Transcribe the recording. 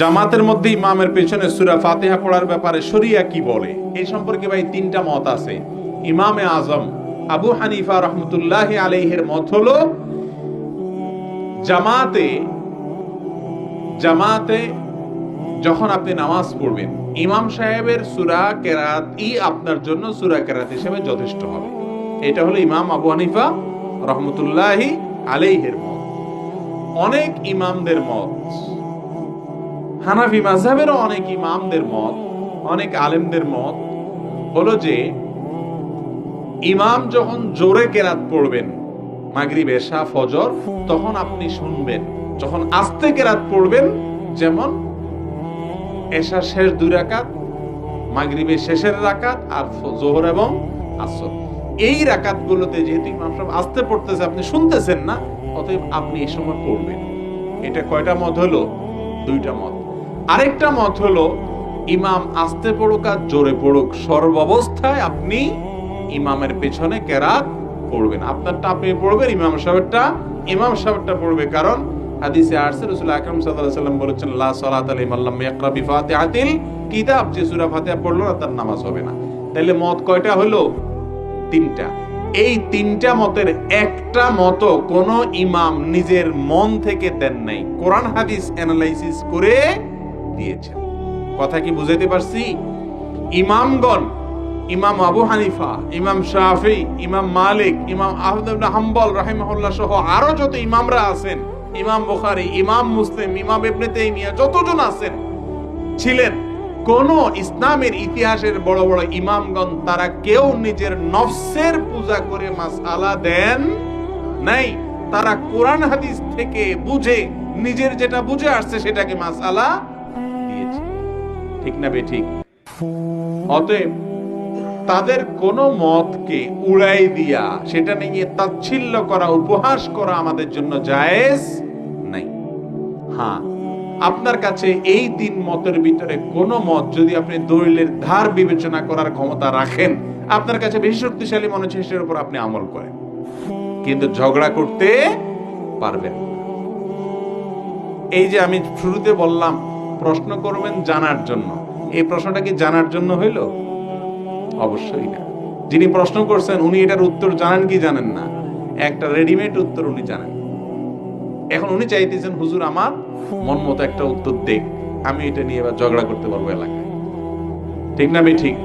জামাতের মধ্যে ইমামের পেছনে সূরা ফাতিহা পড়ার ব্যাপারে শরিয়া কি বলে, এই সম্পর্কে ভাই তিনটা মত আছে। ইমামে আজম আবু হানিফা রহমতুল্লাহি আলাইহির মত হলো জামাতে যখন আপনি নামাজ পড়বেন ইমাম সাহেবের সূরা কেরাতই আপনার জন্য সূরা কেরাত হিসেবে যথেষ্ট হবে। এটা হলো ইমাম আবু হানিফা রহমতুল্লাহি আলাইহির মত। অনেক ইমামদের মত, হানাফি মাযহাবেরও অনেক ইমামদের মত, অনেক আলেমদের মত হলো যে ইমাম যখন জোরে কেরাত পড়বেন মাগরিব এশা ফজর, তখন আপনি শুনবেন। যখন আস্তে কেরাত পড়বেন, যেমন এশা শেষ 2 রাকাত, মাগরিবের শেষের রাকাত আর যোহর এবং আসর, এই রাকাতগুলোতে যেহেতু ইমাম সাহেব আস্তে পড়তেছে আপনি শুনতেছেন না, অতএব আপনি এই সময় পড়বেন। এটা কয়টা মত হলো? 2টা মত। আরেকটা মত হলো ইমাম আস্তে পড়ুক আর জোরে পড়ুক, সর্বাবস্থায় আপনি ইমামের পেছনে কেরাত পড়বেন। আপনারটা আপনি পড়বেন, ইমাম সাহেবটা পড়বে। কারণ হাদিসে আসছে রাসূল আকরাম সাল্লাল্লাহু আলাইহি ওয়াসাল্লাম বলেছেন, লা সালাতা লিমান লাম ইয়াকরা বিফাতিহাতিল কিতাব, যে সূরা ফাতিহা পড়লো না তার নামাজ হবে না। তাহলে মত কয়টা হলো? 3টা। এই 3টা মতের একটা মত কোন ইমাম নিজের মন থেকে দেন নাই, কোরআন হাদিস অ্যানালাইসিস করে দিয়েছেন। কথা কি বুঝাইতে পারছি? ইমামগণ, ইমাম আবু হানিফা, ইমাম শাফি, ইমাম মালিক, ইমাম আহমদ ইবনে হাম্বল রাহিমাহুল্লাহ সহ আরো যত ইমামরা আছেন, ইমাম বুখারী, ইমাম মুসলিম, ইমাম ইবনে তাইমিয়া, যতজন আছেন ছিলেন, কোন ইসলামের ইতিহাসের বড় বড় ইমামগণ তারা কেউ নিজের নফসের পূজা করে মাসআলা দেন নাই। তারা কোরআন হাদিস থেকে বুঝে, নিজের যেটা বুঝে আসছে সেটাকে মাসআলা দিয়েছে। ঠিক না বেঠিক? অতএব তাদের কোন মতকে উড়াই দিয়া সেটা নিয়ে তাচ্ছিল্য করা, উপহাস করা আমাদের জন্য জায়েজ নাই। হ্যাঁ, আপনার কাছে এই 3 মতের ভিতরে কোন মত যদি আপনি দলিলের ধার বিবেচনা করার ক্ষমতা রাখেন, আপনার কাছে বেশি শক্তিশালী মনে হচ্ছে, সেটার উপর আপনি আমল করেন, কিন্তু ঝগড়া করতে পারবেন। এই যে আমি শুরুতে বললাম প্রশ্ন করবেন জানার জন্য, এই প্রশ্নটা কি জানার জন্য হইল? অবশ্যই না। যিনি প্রশ্ন করছেন উনি এটার উত্তর জানেন কি জানেন না? একটা রেডিমেড উত্তর উনি জানেন। এখন উনি চাইতেছেন হুজুর আমার মন মতো একটা উত্তর দেখ, আমি এটা নিয়ে এবার ঝগড়া করতে পারবো এলাকায়। ঠিক না? ঠিক।